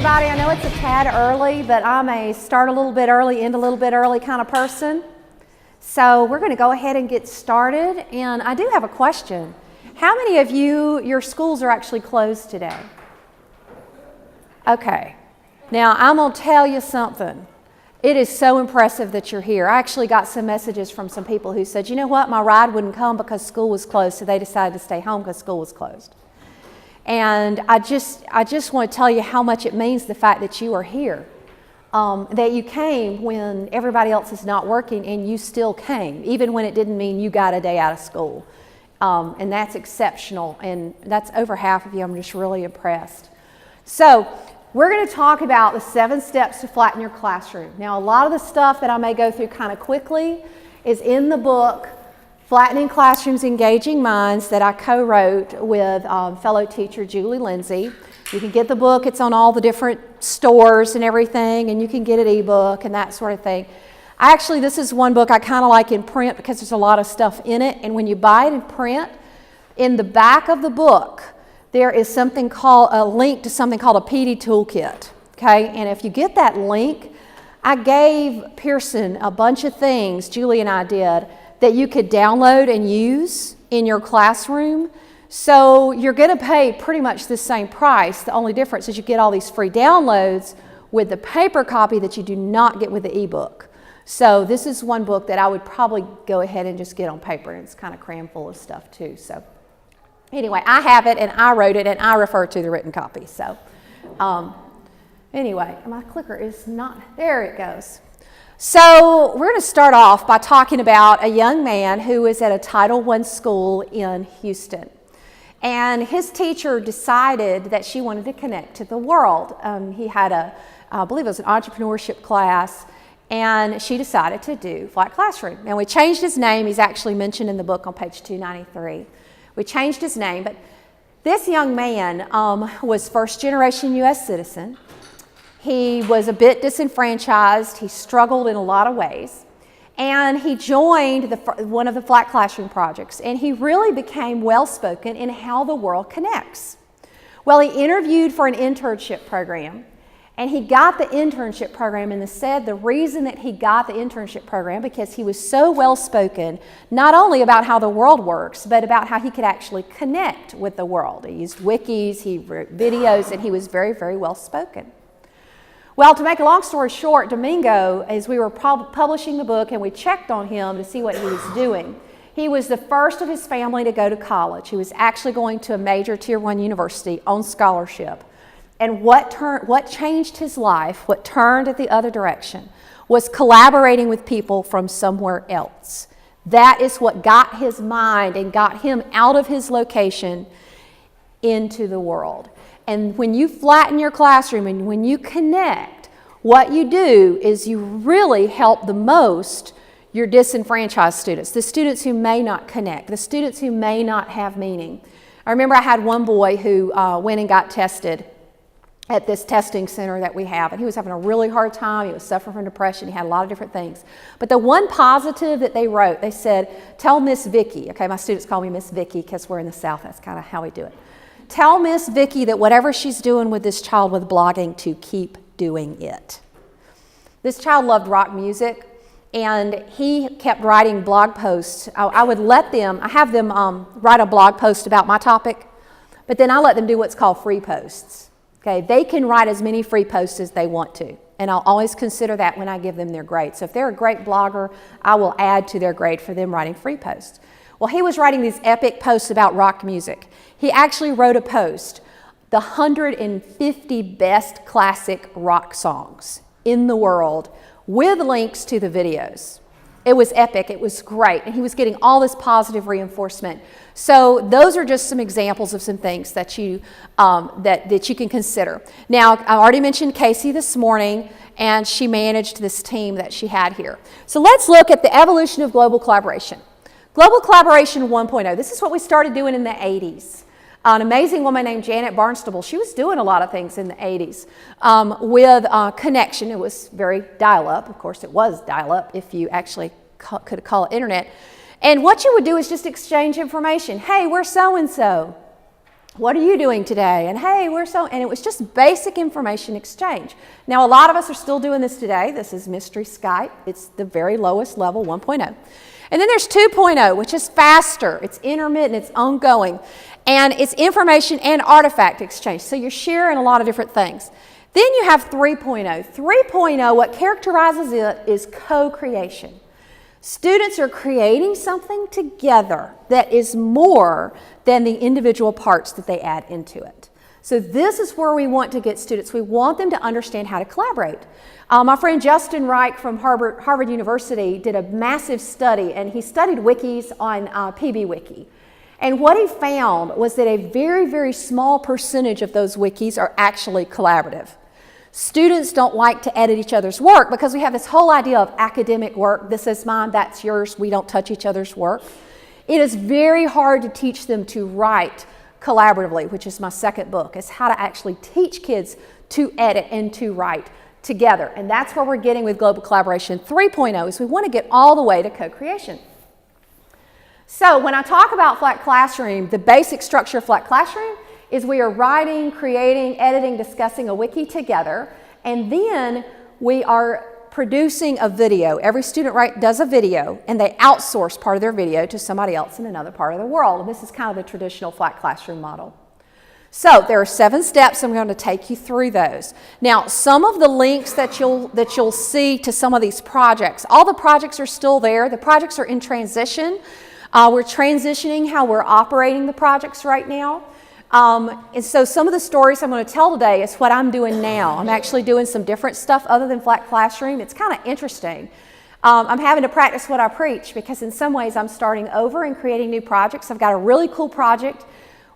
everybody. I know it's a tad early, but I'm a start a little bit early, end a little bit early kind of person. So we're going to go ahead and get started. And I do have a question. How many of you, your schools are actually closed today? Okay. Now, I'm going to tell you something. It is so impressive that you're here. I actually got some messages from some people who said, you know what, my ride wouldn't come because school was closed, so they decided to stay home because school was closed. And I just want to tell you how much it means, the fact that you are here, that you came when everybody else is not working and you still came, even when it didn't mean you got a day out of school. And that's exceptional, and that's over half of you. I'm just really impressed. So we're going to talk about the 7 steps to flatten your classroom. Now, a lot of the stuff that I may go through kind of quickly is in the book, Flattening Classrooms, Engaging Minds, that I co-wrote with fellow teacher Julie Lindsay. You can get the book. It's on all the different stores and everything, and you can get an ebook and that sort of thing. Actually, this is one book I kind of like in print because there's a lot of stuff in it, and when you buy it in print, in the back of the book, there is something called a link to something called a PD toolkit, okay? And if you get that link, I gave Pearson a bunch of things, Julie and I did, that you could download and use in your classroom. So you're going to pay pretty much the same price. The only difference is you get all these free downloads with the paper copy that you do not get with the ebook. So this is one book that I would probably go ahead and just get on paper, and it's kind of crammed full of stuff too. So anyway, I have it and I wrote it and I refer to the written copy. So anyway, my clicker is not, there it goes. So we're going to start off by talking about a young man who is at a Title I school in Houston. And his teacher decided that she wanted to connect to the world. He had I believe it was an entrepreneurship class, and she decided to do Flat Classroom. Now we changed his name. He's actually mentioned in the book on page 293. We changed his name, but this young man was first-generation U.S. citizen. He was a bit disenfranchised. He struggled in a lot of ways. And he joined one of the Flat Classroom projects, and he really became well-spoken in how the world connects. Well, he interviewed for an internship program, and he got the internship program, and said the reason that he got the internship program because he was so well-spoken, not only about how the world works, but about how he could actually connect with the world. He used wikis, he wrote videos, and he was very, very well-spoken. Well, to make a long story short, Domingo, as we were publishing the book and we checked on him to see what he was doing, he was the first of his family to go to college. He was actually going to a major Tier 1 university on scholarship. And what changed his life, what turned it the other direction, was collaborating with people from somewhere else. That is what got his mind and got him out of his location into the world. And when you flatten your classroom and when you connect, what you do is you really help the most your disenfranchised students, the students who may not connect, the students who may not have meaning. I remember I had one boy who went and got tested at this testing center that we have, and he was having a really hard time. He was suffering from depression. He had a lot of different things. But the one positive that they wrote, they said, tell Miss Vicki, okay, my students call me Miss Vicki because we're in the South, that's kind of how we do it. Tell Miss Vicki that whatever she's doing with this child with blogging, to keep doing it. This child loved rock music, and he kept writing blog posts. I would let them, I have them write a blog post about my topic, but then I let them do what's called free posts. Okay, they can write as many free posts as they want to, and I'll always consider that when I give them their grade. So if they're a great blogger, I will add to their grade for them writing free posts. Well, he was writing these epic posts about rock music. He actually wrote a post, the 150 best classic rock songs in the world, with links to the videos. It was epic, it was great, and he was getting all this positive reinforcement. So those are just some examples of some things that you that you can consider. Now, I already mentioned Casey this morning, and she managed this team that she had here. So let's look at the evolution of global collaboration. Global Collaboration 1.0, this is what we started doing in the 80s. An amazing woman named Janet Barnstable, she was doing a lot of things in the 80s with connection. It was very dial-up. Of course, it was dial-up if you actually could call it internet. And what you would do is just exchange information. Hey, we're so-and-so. what are you doing today? And hey, and it was just basic information exchange. Now, a lot of us are still doing this today. This is Mystery Skype. It's the very lowest level, 1.0. And then there's 2.0, which is faster. It's intermittent, it's ongoing, and it's information and artifact exchange. So you're sharing a lot of different things. Then you have 3.0. 3.0, what characterizes it is co-creation. Students are creating something together that is more than the individual parts that they add into it. So this is where we want to get students. We want them to understand how to collaborate. My friend Justin Reich from Harvard University did a massive study, and he studied wikis on PBWiki. And what he found was that a very, very small percentage of those wikis are actually collaborative. Students don't like to edit each other's work because we have this whole idea of academic work. This is mine, that's yours. We don't touch each other's work. It is very hard to teach them to write collaboratively, which is my second book, is how to actually teach kids to edit and to write together. And that's where we're getting with Global Collaboration 3.0, is we want to get all the way to co-creation. So when I talk about Flat Classroom, the basic structure of Flat Classroom is we are writing, creating, editing, discussing a wiki together, and then we are producing a video. Every student does a video, and they outsource part of their video to somebody else in another part of the world. And this is kind of the traditional Flat Classroom model. So there are 7 steps. I'm going to take you through those. Now, some of the links that you'll see to some of these projects, all the projects are still there. The projects are in transition. We're transitioning how we're operating the projects right now. And so some of the stories I'm going to tell today is what I'm doing now. I'm actually doing some different stuff other than Flat Classroom. It's kind of interesting. I'm having to practice what I preach because in some ways I'm starting over and creating new projects. I've got a really cool project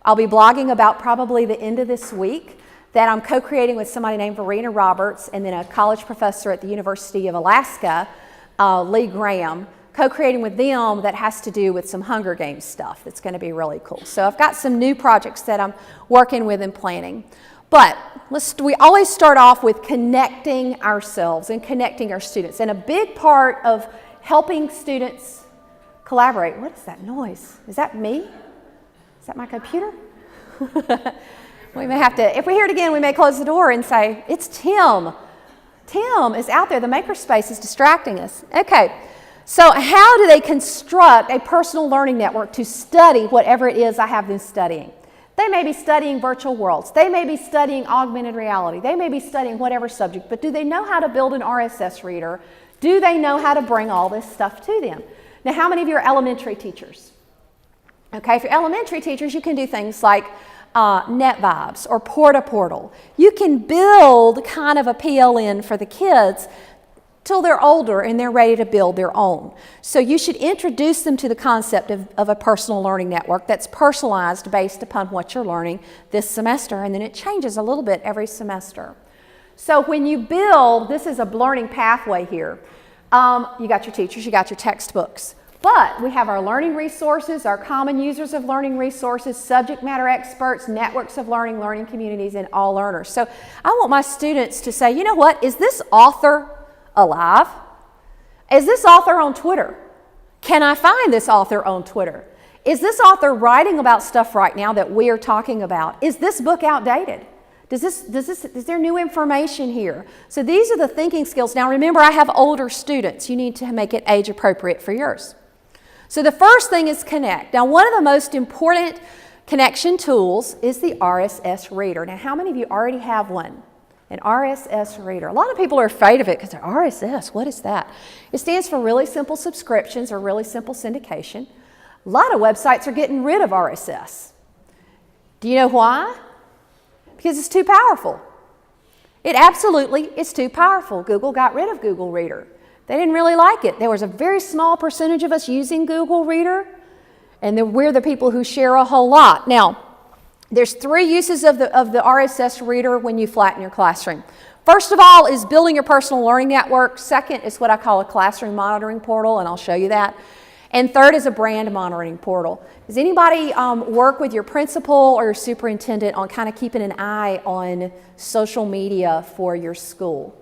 I'll be blogging about probably the end of this week that I'm co-creating with somebody named Verena Roberts and then a college professor at the University of Alaska, Lee Graham, co-creating with them that has to do with some Hunger Games stuff that's going to be really cool. So I've got some new projects that I'm working with and planning. But we always start off with connecting ourselves and connecting our students. And a big part of helping students collaborate, what is that noise? Is that me? Is that my computer? We may have to, if we hear it again, we may close the door and say, it's Tim. Tim is out there. The makerspace is distracting us. Okay. So how do they construct a personal learning network to study whatever it is I have them studying? They may be studying virtual worlds. They may be studying augmented reality. They may be studying whatever subject, but do they know how to build an RSS reader? Do they know how to bring all this stuff to them? Now, how many of you are elementary teachers? Okay, if you're elementary teachers, you can do things like NetVibes or Portal. You can build kind of a PLN for the kids till they're older and they're ready to build their own. So you should introduce them to the concept of a personal learning network that's personalized based upon what you're learning this semester, and then it changes a little bit every semester. So when you build, this is a learning pathway here. You got your teachers, you got your textbooks. But we have our learning resources, our common users of learning resources, subject matter experts, networks of learning communities, and all learners. So I want my students to say, you know what, is this author alive? Is this author on Twitter? Can I find this author on Twitter? Is this author writing about stuff right now that we are talking about? Is this book outdated? Is there new information here? So these are the thinking skills. Now remember, I have older students. You need to make it age appropriate for yours. So the first thing is connect. Now, one of the most important connection tools is the RSS Reader. Now, how many of you already have one? An RSS Reader. A lot of people are afraid of it because they're RSS, what is that? It stands for really simple subscriptions or really simple syndication. A lot of websites are getting rid of RSS. Do you know why? Because it's too powerful. It absolutely is too powerful. Google got rid of Google Reader. They didn't really like it. There was a very small percentage of us using Google Reader, and then we're the people who share a whole lot. Now, there's 3 uses of the RSS Reader when you flatten your classroom. First of all is building your personal learning network. Second is what I call a classroom monitoring portal, and I'll show you that. And third is a brand monitoring portal. Does anybody work with your principal or your superintendent on kind of keeping an eye on social media for your school?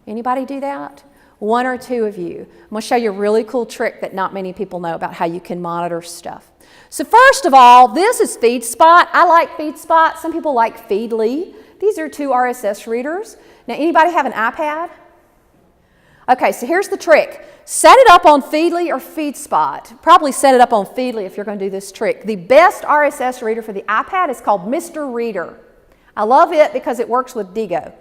Anybody do that? 1 or 2 of you. I'm going to show you a really cool trick that not many people know about how you can monitor stuff. So first of all, this is FeedSpot. I like FeedSpot. Some people like FeedLee. These are 2 RSS readers. Now, anybody have an iPad? Okay, so here's the trick. Set it up on Feedly or FeedSpot. Probably set it up on Feedly if you're going to do this trick. The best RSS reader for the iPad is called Mr. Reader. I love it because it works with Digo.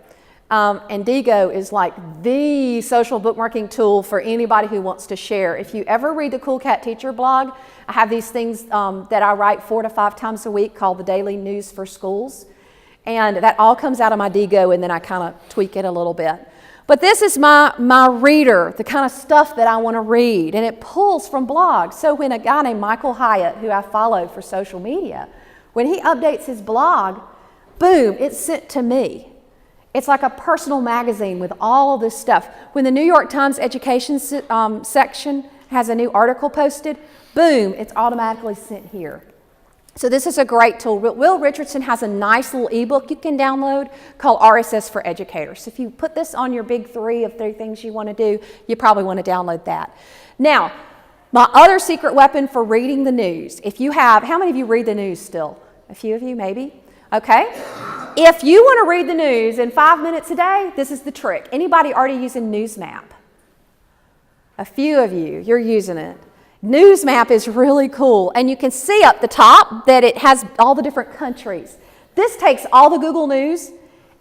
And Digo is like the social bookmarking tool for anybody who wants to share. If you ever read the Cool Cat Teacher blog, I have these things that I write 4 to 5 times a week called the Daily News for Schools. And that all comes out of my Digo, and then I kind of tweak it a little bit. But this is my reader, the kind of stuff that I want to read, and it pulls from blogs. So when a guy named Michael Hyatt, who I follow for social media, when he updates his blog, boom, it's sent to me. It's like a personal magazine with all of this stuff. When the New York Times education section has a new article posted, boom, it's automatically sent here. So this is a great tool. Will Richardson has a nice little ebook you can download called RSS for Educators. So if you put this on your big 3 of 3 things you want to do, you probably want to download that. Now, my other secret weapon for reading the news. If you have, how many of you read the news still? A few of you, maybe? Okay. If you want to read the news in 5 minutes a day, this is the trick. Anybody already using Newsmap? A few of you, you're using it. Newsmap is really cool, and you can see up the top that it has all the different countries. This takes all the Google News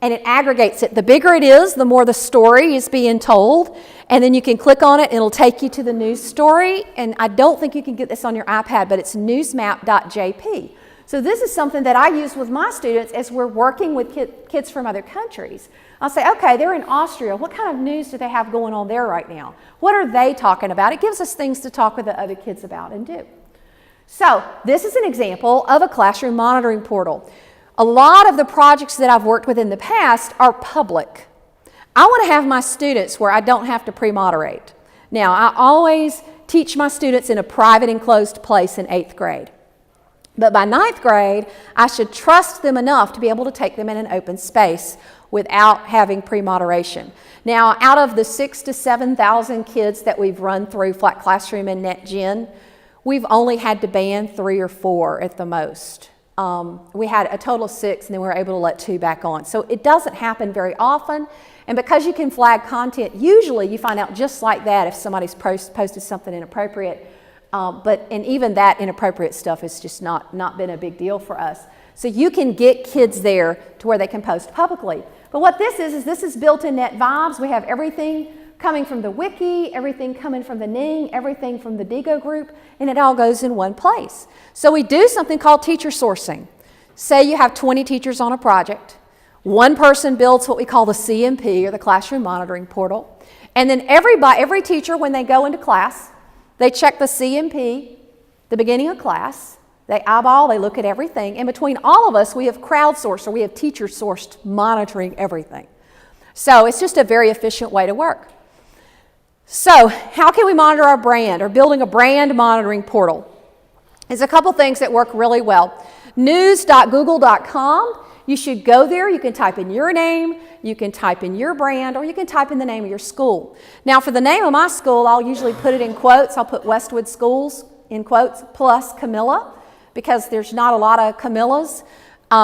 and it aggregates it. The bigger it is, the more the story is being told, and then you can click on it and it'll take you to the news story. And I don't think you can get this on your iPad, but it's newsmap.jp. So this is something that I use with my students as we're working with kids from other countries. I'll say, okay, they're in Austria. What kind of news do they have going on there right now? What are they talking about? It gives us things to talk with the other kids about and do. So this is an example of a classroom monitoring portal. A lot of the projects that I've worked with in the past are public. I want to have my students where I don't have to pre-moderate. Now, I always teach my students in a private enclosed place in 8th grade. But by 9th grade, I should trust them enough to be able to take them in an open space without having pre-moderation. Now, out of the 6,000 to 7,000 kids that we've run through Flat Classroom and NetGen, we've only had to ban 3 or 4 at the most. We had a total of 6, and then we were able to let 2 back on. So it doesn't happen very often, and because you can flag content, usually you find out just like that if somebody's posted something inappropriate. And even that inappropriate stuff has just not been a big deal for us. So you can get kids there to where they can post publicly. But what this is this is built-in net vibes. We have everything coming from the wiki, everything coming from the Ning, everything from the Digo group, and it all goes in one place. So we do something called teacher sourcing. Say you have 20 teachers on a project. One person builds what we call the CMP, or the Classroom Monitoring Portal. And then every teacher, when they go into class, they check the CMP, the beginning of class, they eyeball, they look at everything, and between all of us, we have crowdsourced, or we have teacher-sourced monitoring everything. So it's just a very efficient way to work. So how can we monitor our brand, or building a brand monitoring portal? There's a couple things that work really well. News.google.com, you should go there, you can type in your name, you can type in your brand, or you can type in the name of your school. Now for the name of my school, I'll usually put it in quotes. I'll put Westwood Schools in quotes plus Camilla, because there's not a lot of Camillas.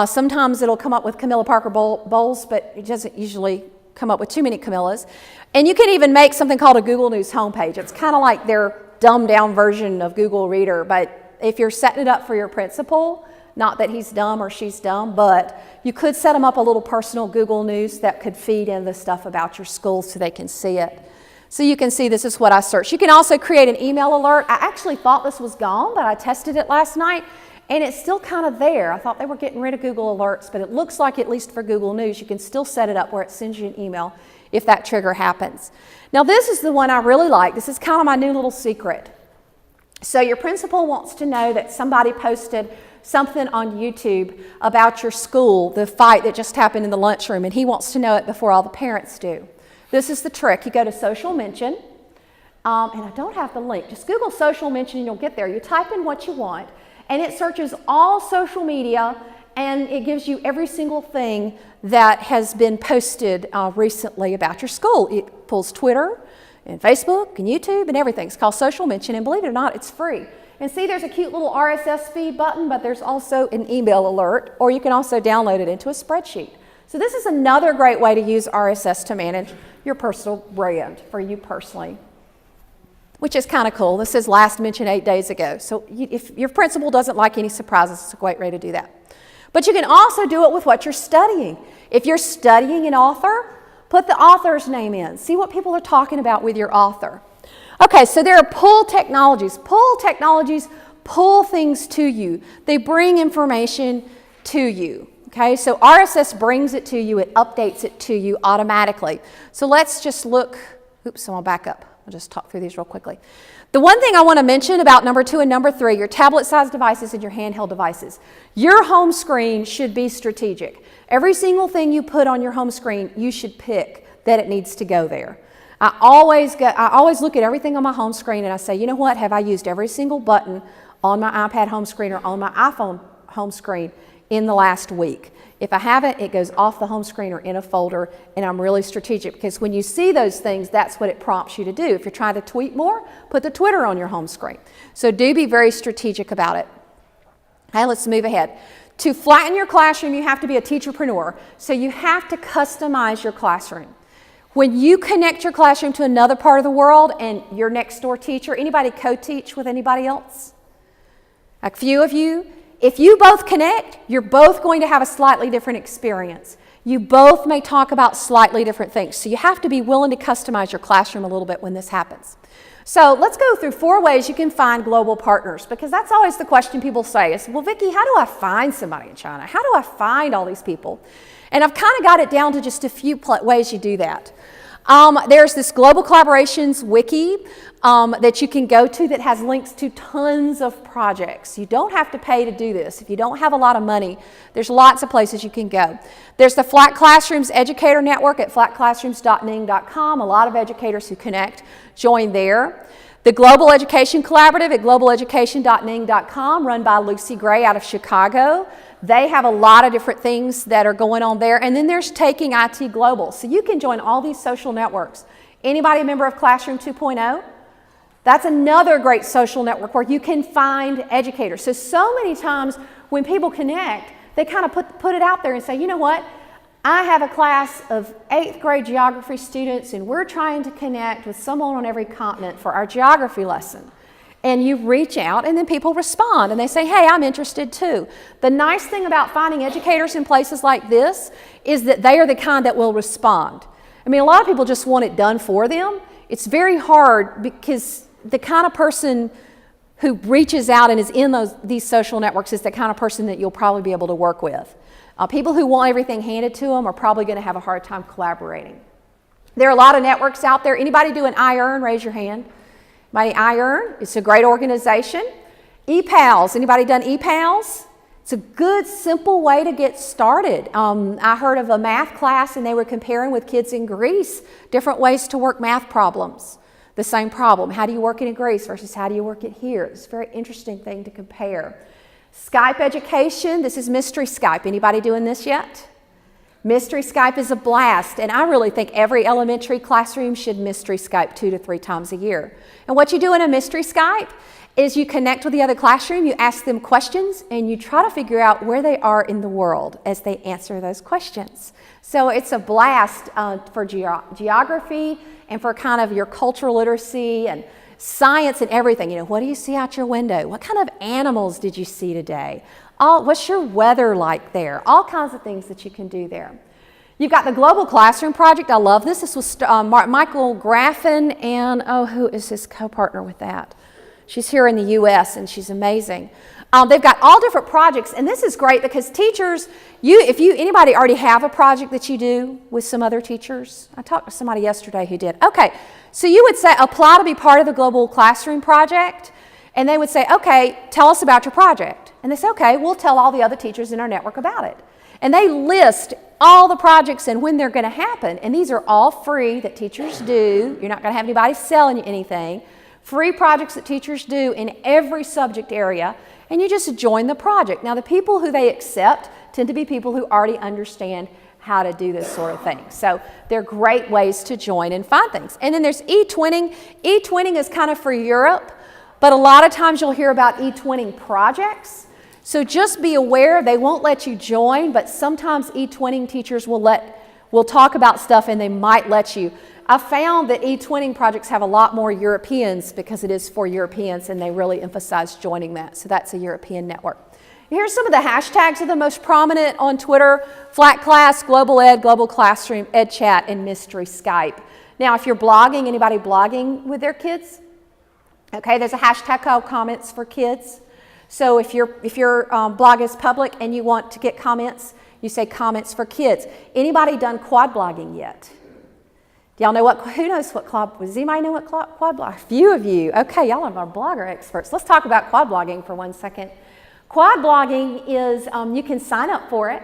Sometimes it'll come up with Camilla Parker Bowles, but it doesn't usually come up with too many Camillas. And you can even make something called a Google News homepage. It's kind of like their dumbed down version of Google Reader, but if you're setting it up for your principal, not that he's dumb or she's dumb, but you could set them up a little personal Google News that could feed in the stuff about your school so they can see it. So you can see this is what I searched. You can also create an email alert. I actually thought this was gone, but I tested it last night, and it's still kind of there. I thought they were getting rid of Google Alerts, but it looks like, at least for Google News, you can still set it up where it sends you an email if that trigger happens. Now this is the one I really like. This is kind of my new little secret. So your principal wants to know that somebody posted something on YouTube about your school, the fight that just happened in the lunchroom, and he wants to know it before all the parents do. This is the trick. You go to social mention, and I don't have the link. Just Google social mention and you'll get there. You type in what you want, and it searches all social media, and it gives you every single thing that has been posted recently about your school. It pulls Twitter, and Facebook and YouTube and everything. It's called Social Mention, and believe it or not, it's free. And see, there's a cute little RSS feed button, but there's also an email alert, or you can also download it into a spreadsheet. So this is another great way to use RSS to manage your personal brand for you personally, which is kind of cool. This is last mentioned 8 days ago. So if your principal doesn't like any surprises, it's a great way to do that. But you can also do it with what you're studying. If you're studying an author, put the author's name in. See what people are talking about with your author. Okay, so there are pull technologies. Pull technologies pull things to you. They bring information to you. Okay, so RSS brings it to you. It updates it to you automatically. So let's just look. Oops, I'm going to back up. I'll just talk through these real quickly. The one thing I want to mention about number 2 and number 3, your tablet-sized devices and your handheld devices. Your home screen should be strategic. Every single thing you put on your home screen, you should pick that it needs to go there. I always look at everything on my home screen and I say, you know what, have I used every single button on my iPad home screen or on my iPhone home screen in the last week? If I haven't, it goes off the home screen or in a folder, and I'm really strategic because when you see those things, that's what it prompts you to do. If you're trying to tweet more, put the Twitter on your home screen. So do be very strategic about it. Okay, let's move ahead. To flatten your classroom, you have to be a teacherpreneur. So you have to customize your classroom. When you connect your classroom to another part of the world and your next door teacher, anybody co-teach with anybody else? A few of you. If you both connect, you're both going to have a slightly different experience. You both may talk about slightly different things. So you have to be willing to customize your classroom a little bit when this happens. So let's go through 4 ways you can find global partners, because that's always the question people say is, well, Vicki, how do I find somebody in China? How do I find all these people? And I've kind of got it down to just a few ways you do that. There's this Global Collaborations Wiki that you can go to that has links to tons of projects. You don't have to pay to do this. If you don't have a lot of money, there's lots of places you can go. There's the Flat Classrooms Educator Network at flatclassrooms.ning.com. A lot of educators who connect join there. The Global Education Collaborative at globaleducation.ning.com, run by Lucy Gray out of Chicago. They have a lot of different things that are going on there. And then there's Taking IT Global. So you can join all these social networks. Anybody a member of Classroom 2.0? That's another great social network where you can find educators. So many times when people connect, they kind of put it out there and say, you know what? I have a class of 8th grade geography students and we're trying to connect with someone on every continent for our geography lesson. And you reach out and then people respond and they say, hey, I'm interested too. The nice thing about finding educators in places like this is that they are the kind that will respond. I mean, a lot of people just want it done for them. It's very hard because the kind of person who reaches out and is in these social networks is the kind of person that you'll probably be able to work with. People who want everything handed to them are probably going to have a hard time collaborating. There are a lot of networks out there. Anybody do an iEarn? Raise your hand. Anybody iEarn? It's a great organization. ePals. Anybody done ePals? It's a good, simple way to get started. I heard of a math class and they were comparing with kids in Greece different ways to work math problems. The same problem. How do you work it in Greece versus how do you work it here? It's a very interesting thing to compare. Skype education. This is Mystery Skype. Anybody doing this yet? Mystery Skype is a blast, and I really think every elementary classroom should Mystery Skype 2 to 3 times a year. And what you do in a Mystery Skype is you connect with the other classroom, you ask them questions, and you try to figure out where they are in the world as they answer those questions. So it's a blast for geography and for kind of your cultural literacy and science and everything. You know, what do you see out your window? What kind of animals did you see today? What's your weather like there? All kinds of things that you can do there. You've got the Global Classroom Project. I love this. This was Michael Graffin and, who is his co-partner with that? She's here in the U.S. and she's amazing. They've got all different projects, and this is great because teachers, anybody already have a project that you do with some other teachers? I talked to somebody yesterday who did. Okay, so you would say, apply to be part of the Global Classroom Project, and they would say, okay, tell us about your project. And they say, okay, we'll tell all the other teachers in our network about it. And they list all the projects and when they're going to happen, and these are all free that teachers do. You're not going to have anybody selling you anything. Free projects that teachers do in every subject area, and you just join the project. Now, the people who they accept tend to be people who already understand how to do this sort of thing. So they're great ways to join and find things. And then there's EatWinning. EatWinning is kind of for Europe, but a lot of times you'll hear about EatWinning projects. So just be aware, they won't let you join, but sometimes EatWinning teachers will talk about stuff and they might let you. I found that EatWinning projects have a lot more Europeans because it is for Europeans, and they really emphasize joining that. So that's a European network. Here's some of the hashtags that are the most prominent on Twitter: Flat Class, Global Ed, Global Classroom, EdChat, and Mystery Skype. Now, if you're blogging, anybody blogging with their kids? Okay, there's a hashtag called Comments for Kids. So if your blog is public and you want to get comments, you say Comments for Kids. Anybody done quad blogging yet? Do y'all know who knows what does anybody know what quad blog? A few of you. Okay, y'all are our blogger experts. Let's talk about quad blogging for 1 second. Quad blogging is, you can sign up for it.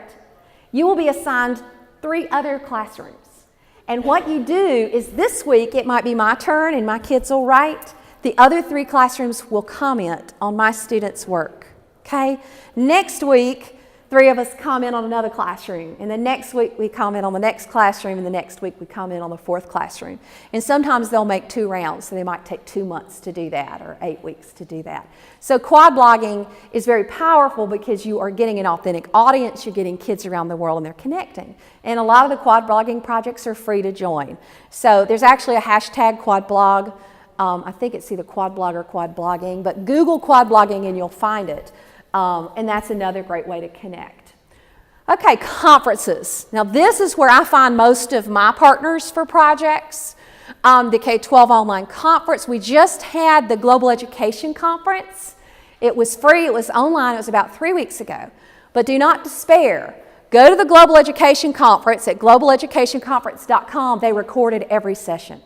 You will be assigned 3 other classrooms. And what you do is this week, it might be my turn and my kids will write. The other 3 classrooms will comment on my students' work, okay? Next week, 3 of us comment on another classroom, and the next week we comment on the next classroom, and the next week we comment on the 4th classroom. And sometimes they'll make 2 rounds, so they might take 2 months to do that or 8 weeks to do that. So quad blogging is very powerful because you are getting an authentic audience, you're getting kids around the world, and they're connecting. And a lot of the quad blogging projects are free to join. So there's actually a hashtag quad blog. I think it's either quad blog or quad blogging, but Google quad blogging and you'll find it. And that's another great way to connect. Okay, conferences. Now this is where I find most of my partners for projects. The K-12 online conference. We just had the Global Education Conference. It was free, it was online, it was about 3 weeks ago. But do not despair. Go to the Global Education Conference at globaleducationconference.com. They recorded every session.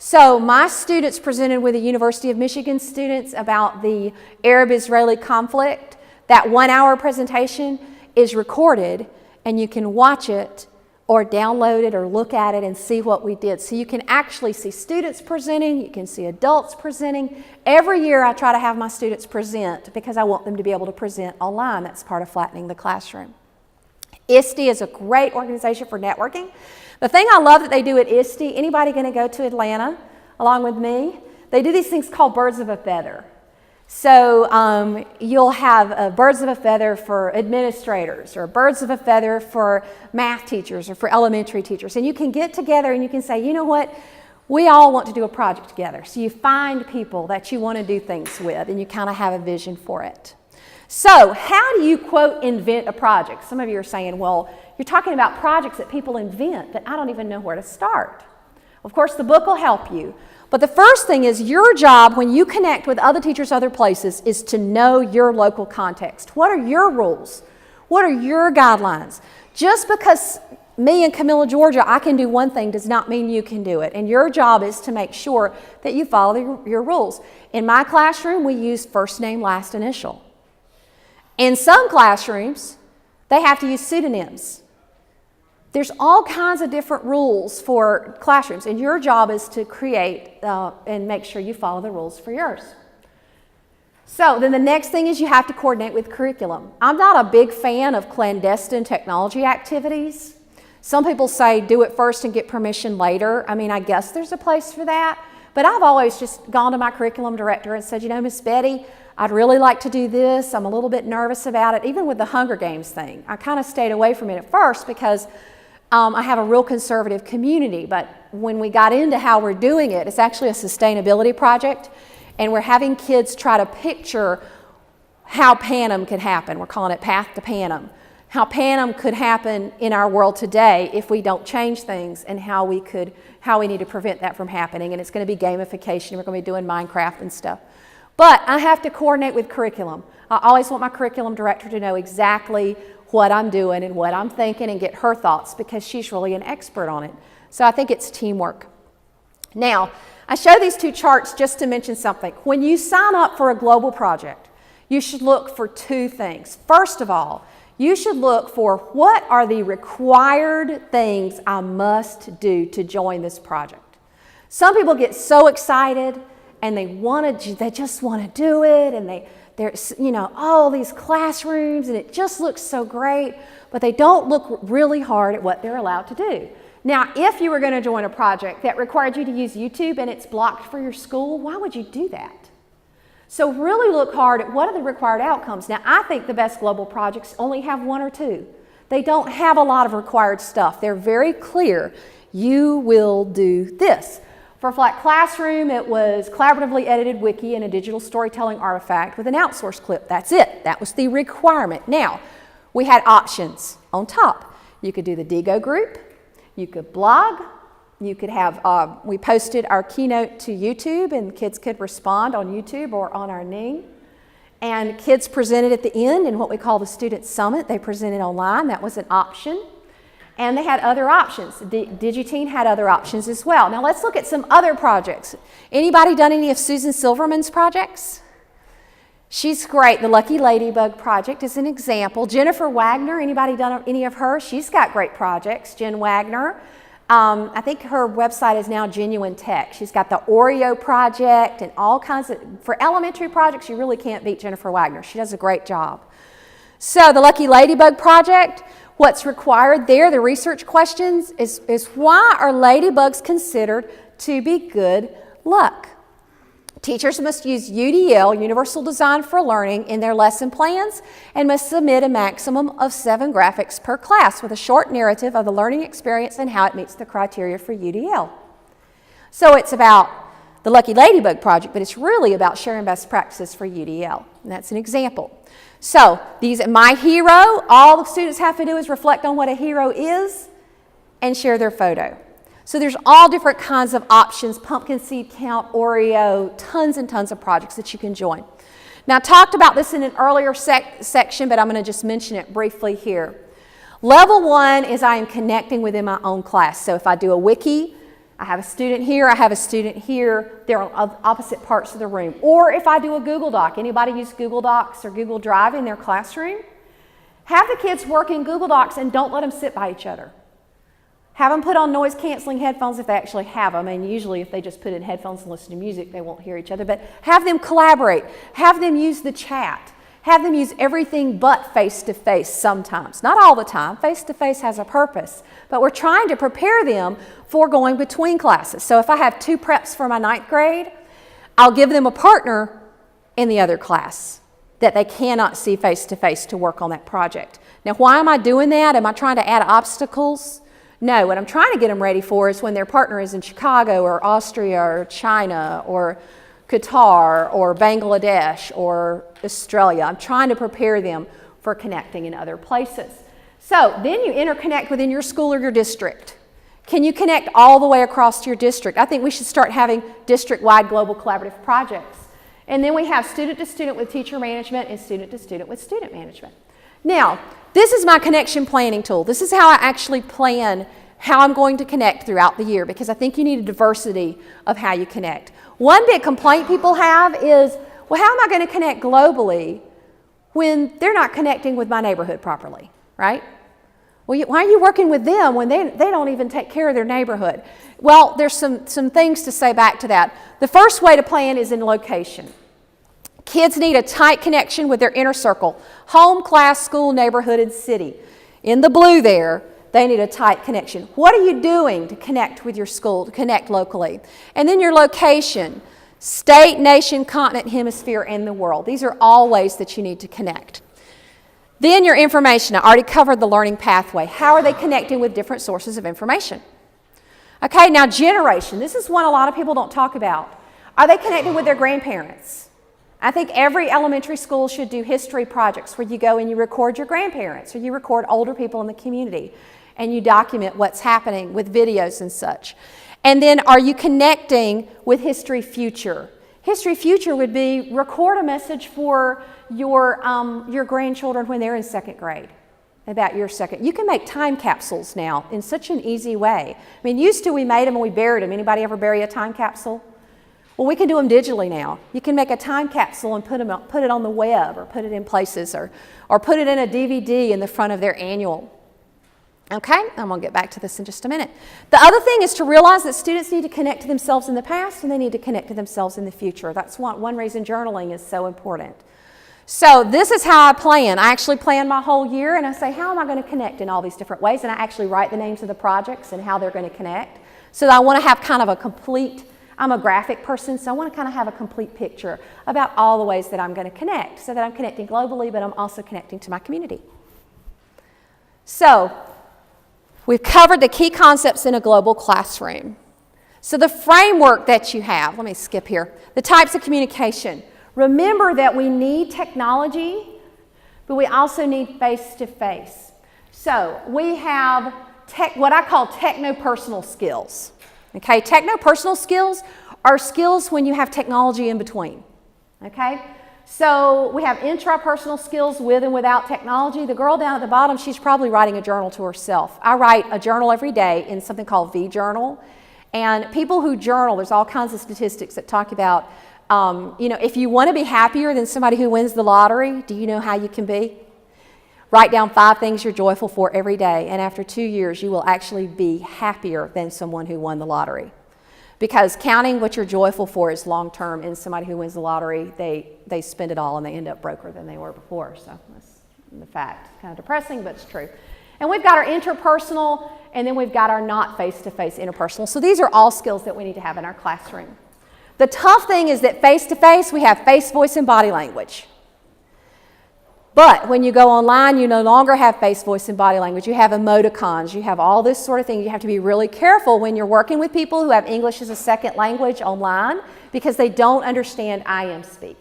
So my students presented with the University of Michigan students about the Arab-Israeli conflict. That 1-hour presentation is recorded, and you can watch it or download it or look at it and see what we did. So you can actually see students presenting, you can see adults presenting. Every year I try to have my students present because I want them to be able to present online. That's part of flattening the classroom. ISTE is a great organization for networking. The thing I love that they do at ISTE, anybody going to go to Atlanta along with me? They do these things called birds of a feather. So you'll have birds of a feather for administrators, or birds of a feather for math teachers or for elementary teachers. And you can get together and you can say, you know what, we all want to do a project together. So you find people that you want to do things with and you kind of have a vision for it. So how do you, quote, invent a project? Some of you are saying, well, you're talking about projects that people invent, but I don't even know where to start. Of course, the book will help you. But the first thing is your job when you connect with other teachers other places is to know your local context. What are your rules? What are your guidelines? Just because me in Camilla, Georgia, I can do one thing does not mean you can do it. And your job is to make sure that you follow your rules. In my classroom, we use first name, last initial. In some classrooms, they have to use pseudonyms. There's all kinds of different rules for classrooms, and your job is to create and make sure you follow the rules for yours. So then the next thing is you have to coordinate with curriculum. I'm not a big fan of clandestine technology activities. Some people say do it first and get permission later. I mean, I guess there's a place for that, but I've always just gone to my curriculum director and said, you know, Miss Betty, I'd really like to do this. I'm a little bit nervous about it. Even with the Hunger Games thing, I kind of stayed away from it at first because I have a real conservative community, but when we got into how we're doing it, it's actually a sustainability project, and we're having kids try to picture how Panem could happen. We're calling it Path to Panem. How Panem could happen in our world today if we don't change things, and how we need to prevent that from happening. And it's going to be gamification. We're going to be doing Minecraft and stuff. But I have to coordinate with curriculum. I always want my curriculum director to know exactly what I'm doing and what I'm thinking and get her thoughts because she's really an expert on it. So I think it's teamwork. Now, I show these 2 charts just to mention something. When you sign up for a global project, you should look for 2 things. First of all, you should look for what are the required things I must do to join this project. Some people get so excited and they just want to do it, and there's, all these classrooms and it just looks so great, but they don't look really hard at what they're allowed to do. Now, if you were going to join a project that required you to use YouTube and it's blocked for your school, why would you do that? So really look hard at what are the required outcomes. Now, I think the best global projects only have 1 or 2. They don't have a lot of required stuff. They're very clear. You will do this. For Flat Classroom, it was collaboratively edited wiki and a digital storytelling artifact with an outsourced clip. That's it. That was the requirement. Now, we had options on top. You could do the Digo group. You could blog. You could have, we posted our keynote to YouTube and kids could respond on YouTube or on our Ning. And kids presented at the end in what we call the Student Summit. They presented online. That was an option. And they had other options. Digiteen had other options as well. Now let's look at some other projects. Anybody done any of Susan Silverman's projects? She's great. The Lucky Ladybug project is an example. Jennifer Wagner, anybody done any of her? She's got great projects. Jen Wagner. I think her website is now Genuine Tech. She's got the Oreo project and all kinds of, for elementary projects, you really can't beat Jennifer Wagner. She does a great job. So the Lucky Ladybug project, what's required there, the research questions, is why are ladybugs considered to be good luck? Teachers must use UDL, Universal Design for Learning, in their lesson plans and must submit a maximum of 7 graphics per class with a short narrative of the learning experience and how it meets the criteria for UDL. So it's about the Lucky Ladybug project, but it's really about sharing best practices for UDL. And that's an example. So these, my hero, all the students have to do is reflect on what a hero is and share their photo. So there's all different kinds of options, pumpkin seed count, Oreo, tons and tons of projects that you can join. Now, I talked about this in an earlier section, but I'm going to just mention it briefly here. Level 1 is I am connecting within my own class. So if I do a wiki, I have a student here, I have a student here, they're on opposite parts of the room. Or if I do a Google Doc, anybody use Google Docs or Google Drive in their classroom? Have the kids work in Google Docs and don't let them sit by each other. Have them put on noise-canceling headphones if they actually have them, and usually if they just put in headphones and listen to music, they won't hear each other, but have them collaborate. Have them use the chat. Have them use everything but face-to-face sometimes. Not all the time. Face-to-face has a purpose, but we're trying to prepare them for going between classes. So if I have 2 preps for my 9th grade, I'll give them a partner in the other class that they cannot see face-to-face to work on that project. Now, why am I doing that? Am I trying to add obstacles? No, what I'm trying to get them ready for is when their partner is in Chicago or Austria or China or Qatar or Bangladesh or Australia. I'm trying to prepare them for connecting in other places. So then you interconnect within your school or your district. Can you connect all the way across your district? I think we should start having district-wide global collaborative projects. And then we have student-to-student with teacher management and student-to-student with student management. Now, this is my connection planning tool. This is how I actually plan how I'm going to connect throughout the year, because I think you need a diversity of how you connect. One big complaint people have is, well, how am I going to connect globally when they're not connecting with my neighborhood properly, right? Well, why are you working with them when they don't even take care of their neighborhood? Well, there's some things to say back to that. The first way to plan is in location. Kids need a tight connection with their inner circle, home, class, school, neighborhood, and city. In the blue there, they need a tight connection. What are you doing to connect with your school, to connect locally? And then your location, state, nation, continent, hemisphere, and the world. These are all ways that you need to connect. Then your information. I already covered the learning pathway. How are they connecting with different sources of information? Okay, now generation. This is one a lot of people don't talk about. Are they connecting with their grandparents? I think every elementary school should do history projects where you go and you record your grandparents or you record older people in the community and you document what's happening with videos and such. And then are you connecting with History Future? History Future would be record a message for your grandchildren when they're in 2nd grade about your second. You can make time capsules now in such an easy way. I mean, used to we made them and we buried them. Anybody ever bury a time capsule? Well, we can do them digitally now. You can make a time capsule and put it on the web or put it in places or put it in a DVD in the front of their annual. Okay, I'm going to get back to this in just a minute. The other thing is to realize that students need to connect to themselves in the past and they need to connect to themselves in the future. That's one reason journaling is so important. So this is how I plan. I actually plan my whole year, and I say, how am I going to connect in all these different ways? And I actually write the names of the projects and how they're going to connect. So I want to have kind of a complete, I'm a graphic person, so I want to kind of have a complete picture about all the ways that I'm going to connect, so that I'm connecting globally, but I'm also connecting to my community. So we've covered the key concepts in a global classroom. So the framework that you have, let me skip here, the types of communication. Remember that we need technology, but we also need face-to-face. So we have what I call techno-personal skills. Okay, techno-personal skills are skills when you have technology in between. Okay, so we have intrapersonal skills with and without technology. The girl down at the bottom, she's probably writing a journal to herself. I write a journal every day in something called V-Journal. And people who journal, there's all kinds of statistics that talk about, if you want to be happier than somebody who wins the lottery, do you know how you can be? Write down 5 things you're joyful for every day, and after 2 years, you will actually be happier than someone who won the lottery. Because counting what you're joyful for is long-term, and somebody who wins the lottery, they spend it all and they end up broker than they were before. So that's the fact. It's kind of depressing, but it's true. And we've got our interpersonal, and then we've got our not face-to-face interpersonal. So these are all skills that we need to have in our classroom. The tough thing is that face-to-face, we have face, voice, and body language. But when you go online, you no longer have face, voice, and body language. You have emoticons. You have all this sort of thing. You have to be really careful when you're working with people who have English as a second language online because they don't understand I am speak.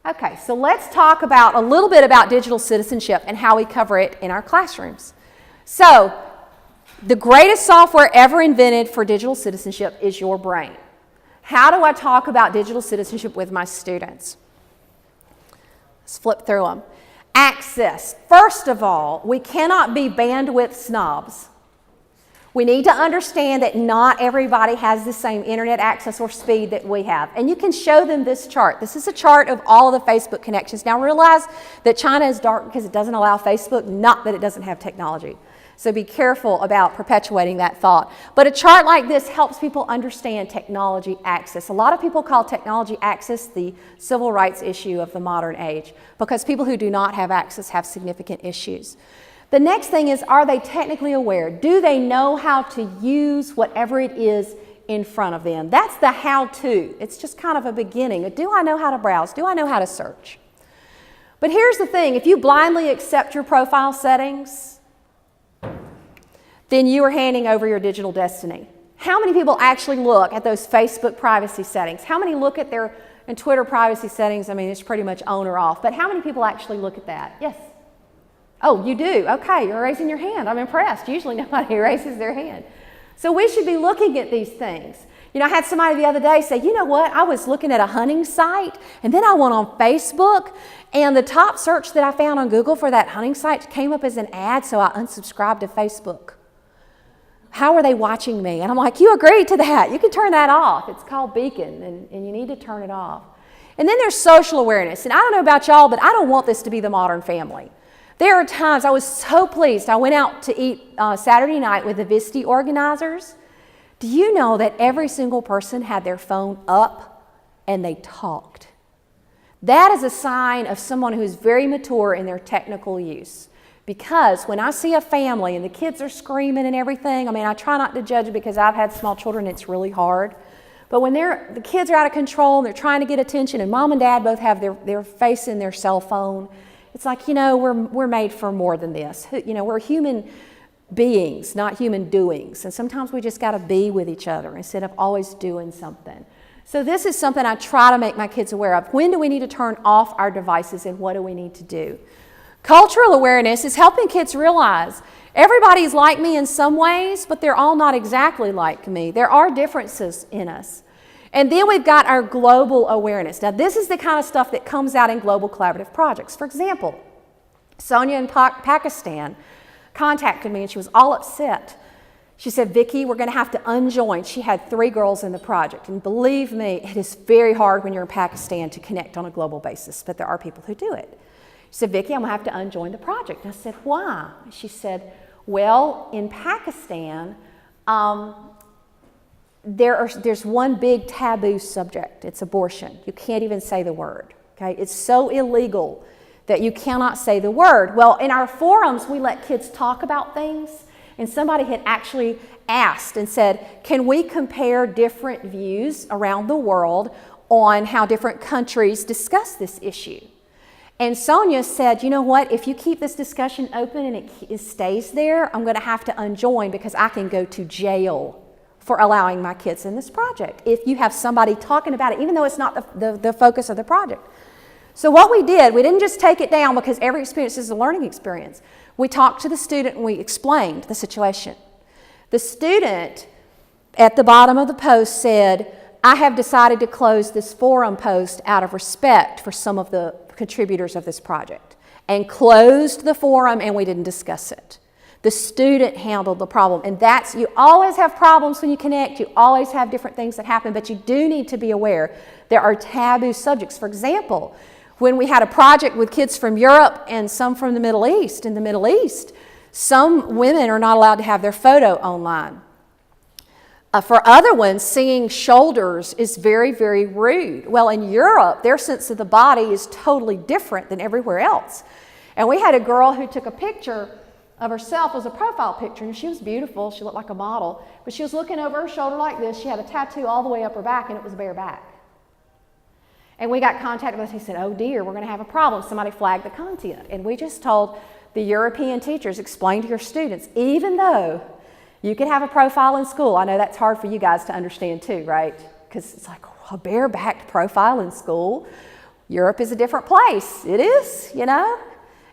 Okay, so let's talk about a little bit about digital citizenship and how we cover it in our classrooms. So, the greatest software ever invented for digital citizenship is your brain. How do I talk about digital citizenship with my students? Let's flip through them. Access. First of all, we cannot be bandwidth snobs. We need to understand that not everybody has the same internet access or speed that we have. And you can show them this chart. This is a chart of all of the Facebook connections. Now realize that China is dark because it doesn't allow Facebook, not that it doesn't have technology. So be careful about perpetuating that thought. But a chart like this helps people understand technology access. A lot of people call technology access the civil rights issue of the modern age because people who do not have access have significant issues. The next thing is, are they technically aware? Do they know how to use whatever it is in front of them? That's the how-to. It's just kind of a beginning. Do I know how to browse? Do I know how to search? But here's the thing. If you blindly accept your profile settings, then you are handing over your digital destiny. How many people actually look at those Facebook privacy settings? How many look at their and Twitter privacy settings? I mean, it's pretty much on or off. But how many people actually look at that? Yes. Oh, you do? Okay, you're raising your hand. I'm impressed. Usually nobody raises their hand. So we should be looking at these things. You know, I had somebody the other day say, you know what, I was looking at a hunting site, and then I went on Facebook, and the top search that I found on Google for that hunting site came up as an ad, so I unsubscribed to Facebook. How are they watching me? And I'm like, you agreed to that. You can turn that off. It's called Beacon, and you need to turn it off. And then there's social awareness. And I don't know about y'all, but I don't want this to be the modern family. There are times I was so pleased. I went out to eat Saturday night with the VSTE organizers. Do you know that every single person had their phone up and they talked? That is a sign of someone who's very mature in their technical use. Because when I see a family and the kids are screaming and everything, I mean, I try not to judge it because I've had small children, it's really hard. But when the kids are out of control and they're trying to get attention and mom and dad both have their face in their cell phone, it's like, you know, we're made for more than this. You know, we're human beings, not human doings. And sometimes we just got to be with each other instead of always doing something. So this is something I try to make my kids aware of. When do we need to turn off our devices and what do we need to do? Cultural awareness is helping kids realize everybody's like me in some ways, but they're all not exactly like me. There are differences in us. And then we've got our global awareness. Now, this is the kind of stuff that comes out in global collaborative projects. For example, Sonia in Pakistan contacted me and she was all upset. She said, Vicki, we're going to have to unjoin. She had 3 girls in the project. And believe me, it is very hard when you're in Pakistan to connect on a global basis, but there are people who do it. She said, Vicki, I'm going to have to unjoin the project. And I said, why? She said, well, in Pakistan, there's one big taboo subject. It's abortion. You can't even say the word, Okay? It's so illegal that you cannot say the word. Well, in our forums, we let kids talk about things, and somebody had actually asked and said, can we compare different views around the world on how different countries discuss this issue? And Sonia said, you know what, if you keep this discussion open and it stays there, I'm going to have to unjoin because I can go to jail for allowing my kids in this project if you have somebody talking about it, even though it's not the focus of the project. So what we did, we didn't just take it down because every experience is a learning experience. We talked to the student and we explained the situation. The student at the bottom of the post said, I have decided to close this forum post out of respect for some of the contributors of this project, and closed the forum, and we didn't discuss it. The student handled the problem, and you always have problems when you connect. You always have different things that happen, but you do need to be aware there are taboo subjects. For example, when we had a project with kids from Europe and some from the Middle East, in the Middle East, some women are not allowed to have their photo online. For other ones, seeing shoulders is very, very rude. Well, in Europe, their sense of the body is totally different than everywhere else. And we had a girl who took a picture of herself as a profile picture, and she was beautiful. She looked like a model, but she was looking over her shoulder like this. She had a tattoo all the way up her back, and it was bare back. And we got contacted with us. He said, oh dear, we're going to have a problem. Somebody flagged the content. And we just told the European teachers, explain to your students, even though you can have a profile in school. I know that's hard for you guys to understand too, right? Because it's like a bare-backed profile in school. Europe is a different place. It is, you know.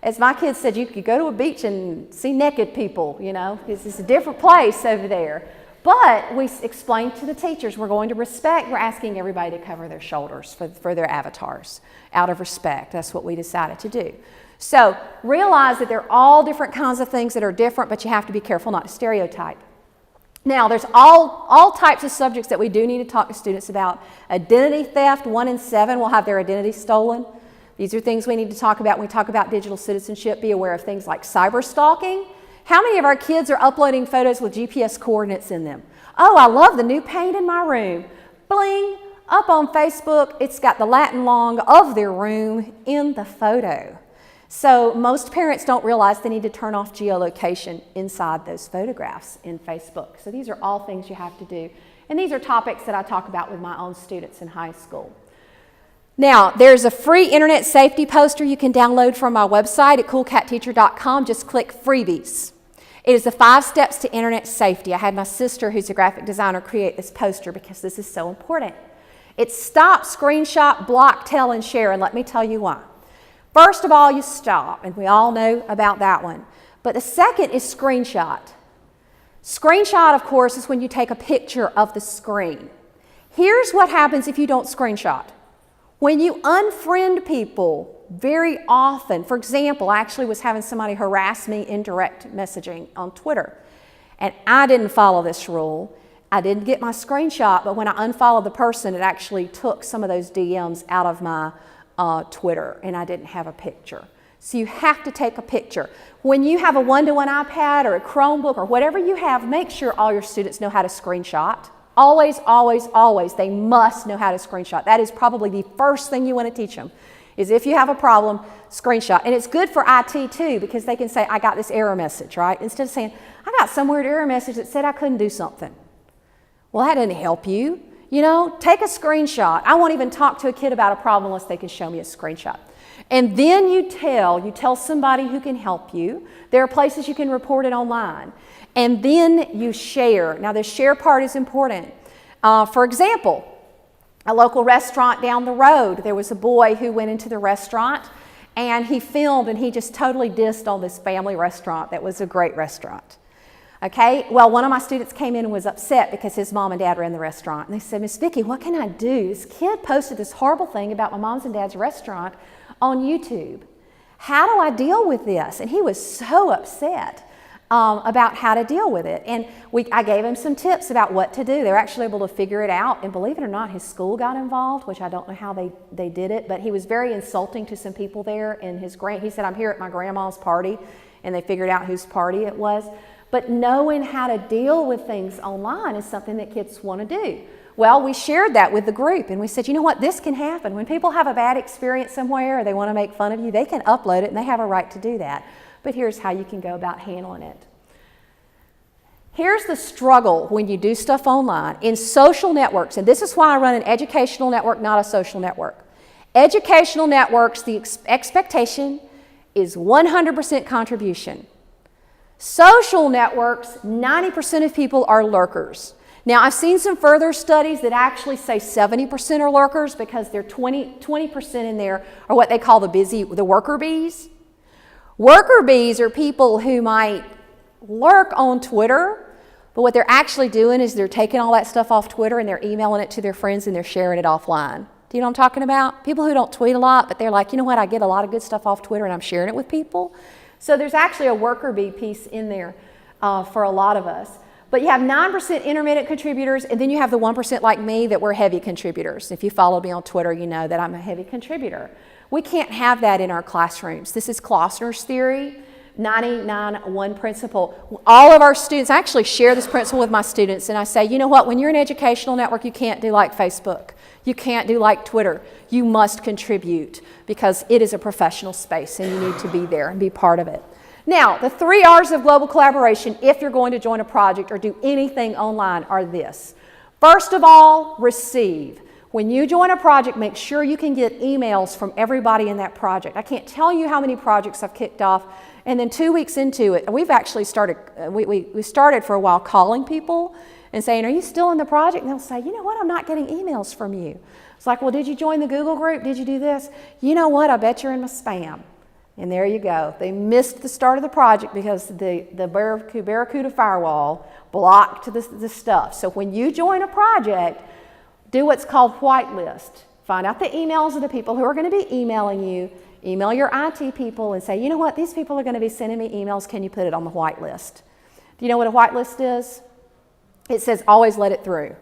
As my kids said, you could go to a beach and see naked people, you know. It's a different place over there. But we explained to the teachers, we're going to respect, we're asking everybody to cover their shoulders for their avatars out of respect. That's what we decided to do. So realize that there are all different kinds of things that are different, but you have to be careful not to stereotype. Now, there's all types of subjects that we do need to talk to students about. Identity theft, 1 in 7 will have their identity stolen. These are things we need to talk about when we talk about digital citizenship. Be aware of things like cyber stalking. How many of our kids are uploading photos with GPS coordinates in them? Oh, I love the new paint in my room. Bling, up on Facebook, it's got the Latin long of their room in the photo. So most parents don't realize they need to turn off geolocation inside those photographs in Facebook. So these are all things you have to do. And these are topics that I talk about with my own students in high school. Now, there's a free internet safety poster you can download from my website at coolcatteacher.com. Just click freebies. It is the 5 steps to internet safety. I had my sister, who's a graphic designer, create this poster because this is so important. It's stop, screenshot, block, tell, and share, and let me tell you why. First of all, you stop, and we all know about that one. But the second is screenshot. Screenshot, of course, is when you take a picture of the screen. Here's what happens if you don't screenshot. When you unfriend people very often, for example, I actually was having somebody harass me in direct messaging on Twitter, and I didn't follow this rule. I didn't get my screenshot, but when I unfollowed the person, it actually took some of those DMs out of my Twitter, and I didn't have a picture. So you have to take a picture. When you have a one-to-one iPad or a Chromebook or whatever you have, make sure all your students know how to screenshot. Always, always, always, they must know how to screenshot. That is probably the first thing you want to teach them, is if you have a problem, screenshot. And it's good for IT too, because they can say, I got this error message, right? Instead of saying, I got some weird error message that said I couldn't do something. Well, that didn't help you. You know, take a screenshot. I won't even talk to a kid about a problem unless they can show me a screenshot. And then you tell somebody who can help you. There are places you can report it online. And then you share. Now, the share part is important. For example, a local restaurant down the road, there was a boy who went into the restaurant and he filmed and he just totally dissed on this family restaurant that was a great restaurant. Okay, well, one of my students came in and was upset because his mom and dad ran the restaurant. And they said, Miss Vicki, what can I do? This kid posted this horrible thing about my mom's and dad's restaurant on YouTube. How do I deal with this? And he was so upset about how to deal with it. And I gave him some tips about what to do. They were actually able to figure it out. And believe it or not, his school got involved, which I don't know how they did it. But he was very insulting to some people there. And he said, I'm here at my grandma's party. And they figured out whose party it was. But knowing how to deal with things online is something that kids want to do. Well, we shared that with the group, and we said, you know what, this can happen. When people have a bad experience somewhere or they want to make fun of you, they can upload it, and they have a right to do that. But here's how you can go about handling it. Here's the struggle when you do stuff online. In social networks, and this is why I run an educational network, not a social network. Educational networks, the expectation is 100% contribution. Social networks, 90% of people are lurkers. Now, I've seen some further studies that actually say 70% are lurkers because they're 20% in there are what they call the worker bees. Worker bees are people who might lurk on Twitter, but what they're actually doing is they're taking all that stuff off Twitter and they're emailing it to their friends and they're sharing it offline. Do you know what I'm talking about? People who don't tweet a lot, but they're like, you know what, I get a lot of good stuff off Twitter and I'm sharing it with people. So there's actually a worker bee piece in there for a lot of us. But you have 9% intermittent contributors, and then you have the 1% like me that we're heavy contributors. If you follow me on Twitter, you know that I'm a heavy contributor. We can't have that in our classrooms. This is Klossner's theory, 99-1 principle. All of our students, I actually share this principle with my students, and I say, you know what, when you're an educational network, you can't do like Facebook. You can't do like Twitter. You must contribute because it is a professional space and you need to be there and be part of it. Now, the 3 R's of global collaboration, if you're going to join a project or do anything online, are this. First of all, receive. When you join a project, make sure you can get emails from everybody in that project. I can't tell you how many projects I've kicked off, and then 2 weeks into it, we've actually started, we started for a while calling people and saying, are you still in the project? And they'll say, you know what, I'm not getting emails from you. It's like, well, did you join the Google group? Did you do this? You know what, I bet you're in my spam. And there you go. They missed the start of the project because the Barracuda firewall blocked the stuff. So when you join a project, do what's called whitelist. Find out the emails of the people who are going to be emailing you. Email your IT people and say, you know what, these people are going to be sending me emails. Can you put it on the whitelist? Do you know what a whitelist is? It says always let it through.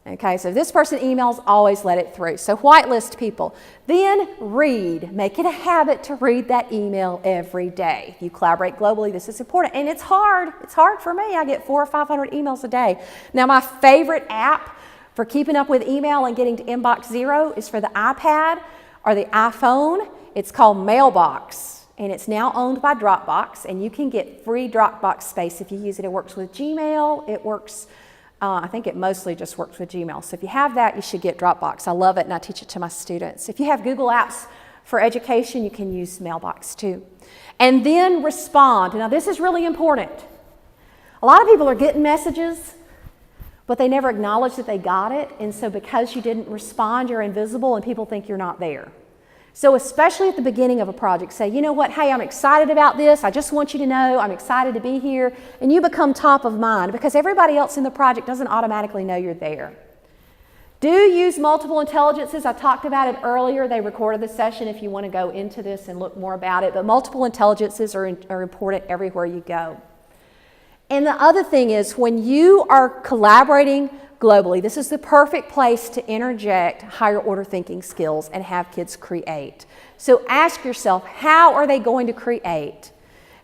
Okay, so if this person emails, always let it through. So whitelist people. Then read. Make it a habit to read that email every day. If you collaborate globally, this is important. And it's hard. It's hard for me. I get 400 or 500 emails a day. Now, my favorite app for keeping up with email and getting to inbox zero is for the iPad or the iPhone. It's called Mailbox. And it's now owned by Dropbox. And you can get free Dropbox space if you use it. It works with Gmail. It works... I think it mostly just works with Gmail. So if you have that, you should get Dropbox. I love it and I teach it to my students. If you have Google Apps for education, you can use Mailbox too. And then respond. Now this is really important. A lot of people are getting messages, but they never acknowledge that they got it. And so because you didn't respond, you're invisible and people think you're not there. So especially at the beginning of a project, say, you know what, hey, I'm excited about this. I just want you to know I'm excited to be here. And you become top of mind because everybody else in the project doesn't automatically know you're there. Do use multiple intelligences. I talked about it earlier. They recorded the session if you want to go into this and look more about it. But multiple intelligences are important everywhere you go. And the other thing is when you are collaborating globally, this is the perfect place to interject higher order thinking skills and have kids create. So ask yourself, how are they going to create?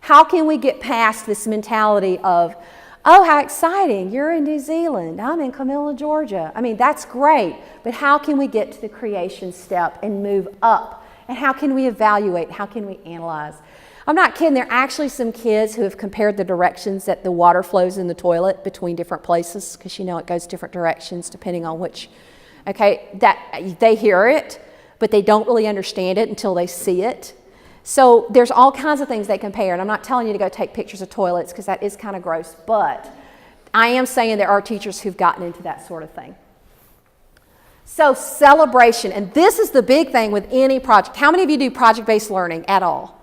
How can we get past this mentality of, oh, how exciting, you're in New Zealand, I'm in Camilla, Georgia. I mean, that's great, but how can we get to the creation step and move up? And how can we evaluate? How can we analyze? I'm not kidding, there are actually some kids who have compared the directions that the water flows in the toilet between different places, because you know it goes different directions depending on which, okay, that they hear it, but they don't really understand it until they see it. So there's all kinds of things they compare, and I'm not telling you to go take pictures of toilets because that is kind of gross, but I am saying there are teachers who've gotten into that sort of thing. So celebration, and this is the big thing with any project. How many of you do project-based learning at all?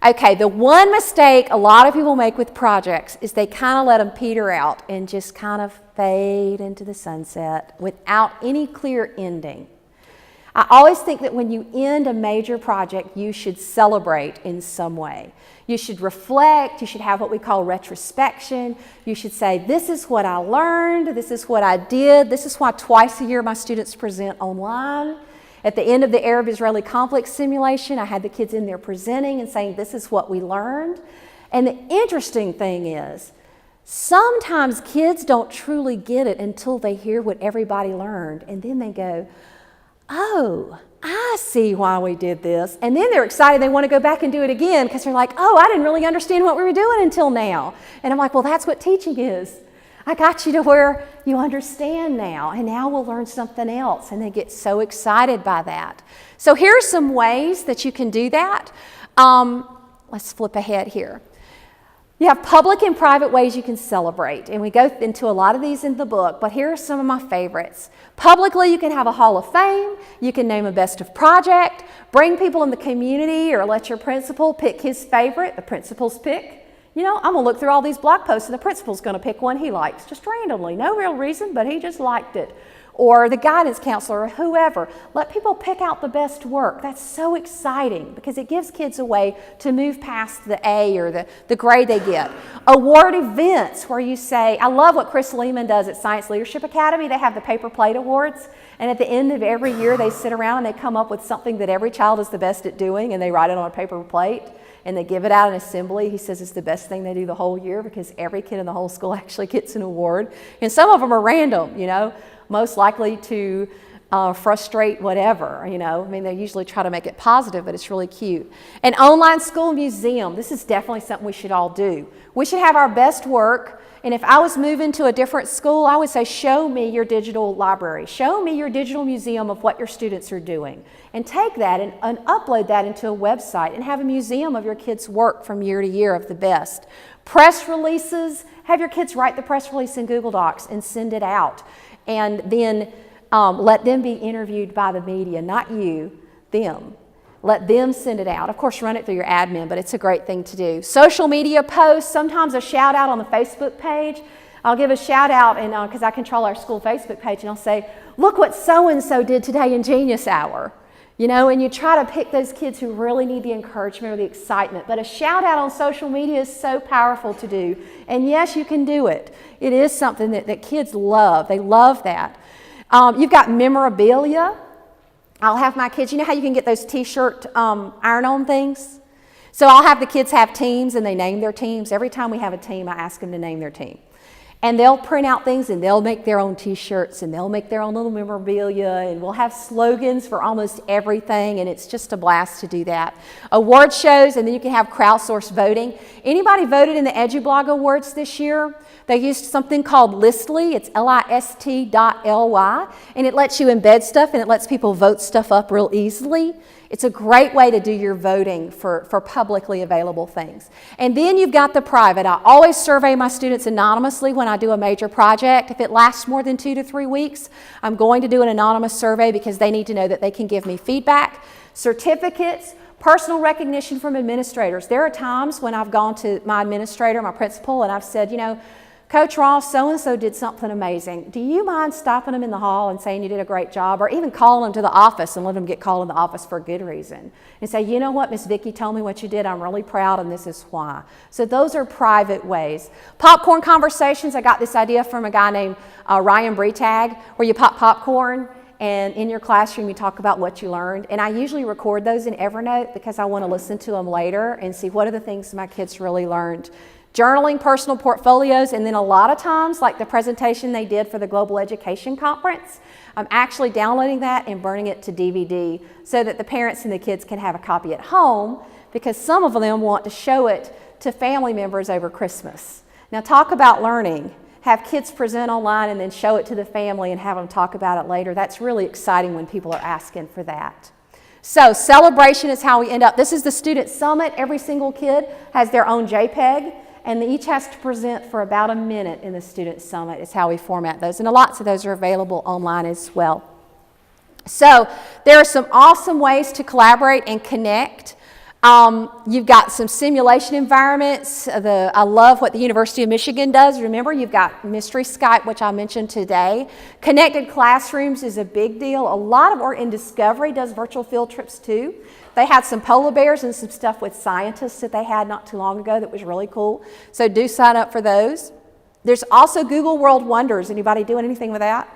Okay, the one mistake a lot of people make with projects is they kind of let them peter out and just kind of fade into the sunset without any clear ending. I always think that when you end a major project, you should celebrate in some way. You should reflect, you should have what we call retrospection. You should say, this is what I learned, this is what I did, this is why twice a year my students present online. At the end of the Arab-Israeli conflict simulation, I had the kids in there presenting and saying, this is what we learned. And the interesting thing is, sometimes kids don't truly get it until they hear what everybody learned, and then they go, oh, I see why we did this. And then they're excited, they want to go back and do it again because they're like, oh, I didn't really understand what we were doing until now. And I'm like, well, that's what teaching is. I got you to where you understand now, and now we'll learn something else. And they get so excited by that. So here are some ways that you can do that. Let's flip ahead here. You have public and private ways you can celebrate, and we go into a lot of these in the book, but here are some of my favorites. Publicly, you can have a Hall of Fame, you can name a best of project, bring people in the community, or let your principal pick his favorite, the principal's pick. You know, I'm going to look through all these blog posts, and the principal's going to pick one he likes, just randomly, no real reason, but he just liked it. Or the guidance counselor, or whoever. Let people pick out the best work. That's so exciting because it gives kids a way to move past the A or the grade they get. Award events where you say, I love what Chris Lehman does at Science Leadership Academy. They have the paper plate awards, and at the end of every year they sit around and they come up with something that every child is the best at doing, and they write it on a paper plate. And they give it out in assembly. He says it's the best thing they do the whole year because every kid in the whole school actually gets an award. And some of them are random, you know, most likely to frustrate whatever, you know. I mean, they usually try to make it positive, but it's really cute. An online school museum. This is definitely something we should all do. We should have our best work. And if I was moving to a different school, I would say, show me your digital library. Show me your digital museum of what your students are doing. And take that and upload that into a website and have a museum of your kids' work from year to year of the best. Press releases. Have your kids write the press release in Google Docs and send it out. And then let them be interviewed by the media, not you, them. Let them send it out. Of course, run it through your admin, but it's a great thing to do. Social media posts, sometimes a shout out on the Facebook page. I'll give a shout out because I control our school Facebook page, and I'll say, look what so-and-so did today in Genius Hour. You know, and you try to pick those kids who really need the encouragement or the excitement. But a shout out on social media is so powerful to do. And yes, you can do it. It is something that kids love. They love that. You've got memorabilia. I'll have my kids, you know how you can get those t-shirt iron-on things? So I'll have the kids have teams and they name their teams. Every time we have a team, I ask them to name their team. And they'll print out things and they'll make their own t-shirts and they'll make their own little memorabilia, and we'll have slogans for almost everything, and it's just a blast to do that. Award shows, and then you can have crowdsourced voting. Anybody voted in the EduBlog Awards this year? They used something called ListLee. It's LIST.ly, and it lets you embed stuff and it lets people vote stuff up real easily. It's a great way to do your voting for publicly available things. And then you've got the private. I always survey my students anonymously when I do a major project. If it lasts more than 2 to 3 weeks, I'm going to do an anonymous survey because they need to know that they can give me feedback. Certificates, personal recognition from administrators. There are times when I've gone to my administrator, my principal, and I've said, you know, Coach Ross, so-and-so did something amazing. Do you mind stopping them in the hall and saying you did a great job, or even calling them to the office and let them get called in the office for a good reason? And say, you know what, Miss Vicki told me what you did. I'm really proud, and this is why. So those are private ways. Popcorn conversations. I got this idea from a guy named Ryan Breitag, where you pop popcorn, and in your classroom you talk about what you learned. And I usually record those in Evernote because I want to listen to them later and see what are the things my kids really learned. Journaling, personal portfolios, and then a lot of times, like the presentation they did for the Global Education Conference, I'm actually downloading that and burning it to DVD so that the parents and the kids can have a copy at home, because some of them want to show it to family members over Christmas. Now talk about learning. Have kids present online and then show it to the family and have them talk about it later. That's really exciting when people are asking for that. So celebration is how we end up. This is the Student Summit. Every single kid has their own JPEG. And each has to present for about a minute in the Student Summit is how we format those. And lots of those are available online as well. So there are some awesome ways to collaborate and connect. You've got some simulation environments. I love what the University of Michigan does. Remember, you've got Mystery Skype, which I mentioned today. Connected classrooms is a big deal. A lot of, or in Discovery does virtual field trips too. They had some polar bears and some stuff with scientists that they had not too long ago that was really cool. So do sign up for those. There's also Google World Wonders. Anybody doing anything with that?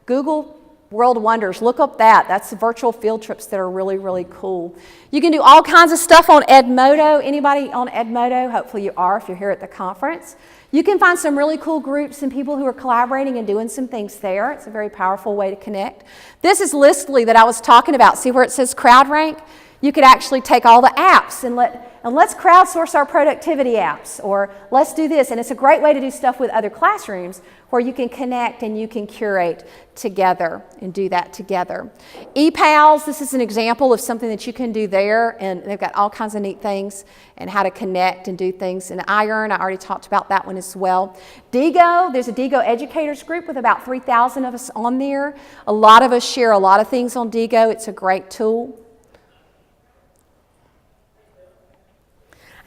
Google World Wonders. Look up that. That's virtual field trips that are really, really cool. You can do all kinds of stuff on Edmodo. Anybody on Edmodo? Hopefully you are if you're here at the conference. You can find some really cool groups and people who are collaborating and doing some things there. It's a very powerful way to connect. This is ListLee that I was talking about. See where it says crowd rank? You could actually take all the apps and let's crowdsource our productivity apps, or let's do this. And it's a great way to do stuff with other classrooms where you can connect and you can curate together and do that together. ePals, this is an example of something that you can do there, and they've got all kinds of neat things and how to connect and do things. And Iron, I already talked about that one as well. Digo, there's a Digo educators group with about 3,000 of us on there. A lot of us share a lot of things on Digo. It's a great tool.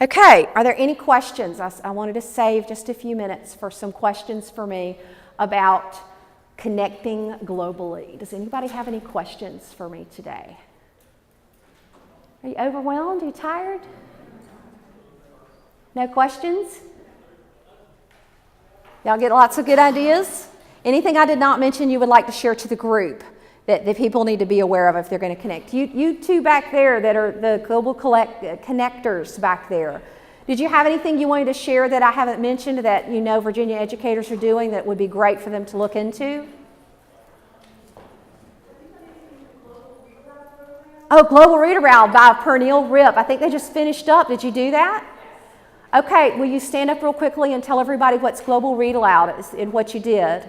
Okay, are there any questions? I wanted to save just a few minutes for some questions for me about connecting globally. Does anybody have any questions for me today? Are you overwhelmed? Are you tired? No questions? Y'all get lots of good ideas? Anything I did not mention you would like to share to the group that the people need to be aware of if they're going to connect? You two back there that are the global connectors back there, did you have anything you wanted to share that I haven't mentioned that you know Virginia educators are doing that would be great for them to look into? Oh, Global Reader Round by Pernille Rip. I think they just finished up. Did you do that? Okay, will you stand up real quickly and tell everybody what's Global Read Aloud is and what you did?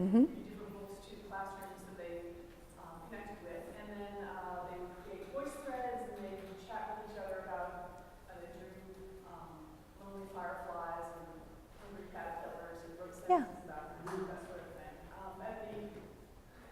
Mm-hmm. Different books to classrooms that they connected with, and then they would create voice threads, and they would chat with each other about they drew lonely fireflies and hungry caterpillars and wrote sentences about them, that sort of thing. At the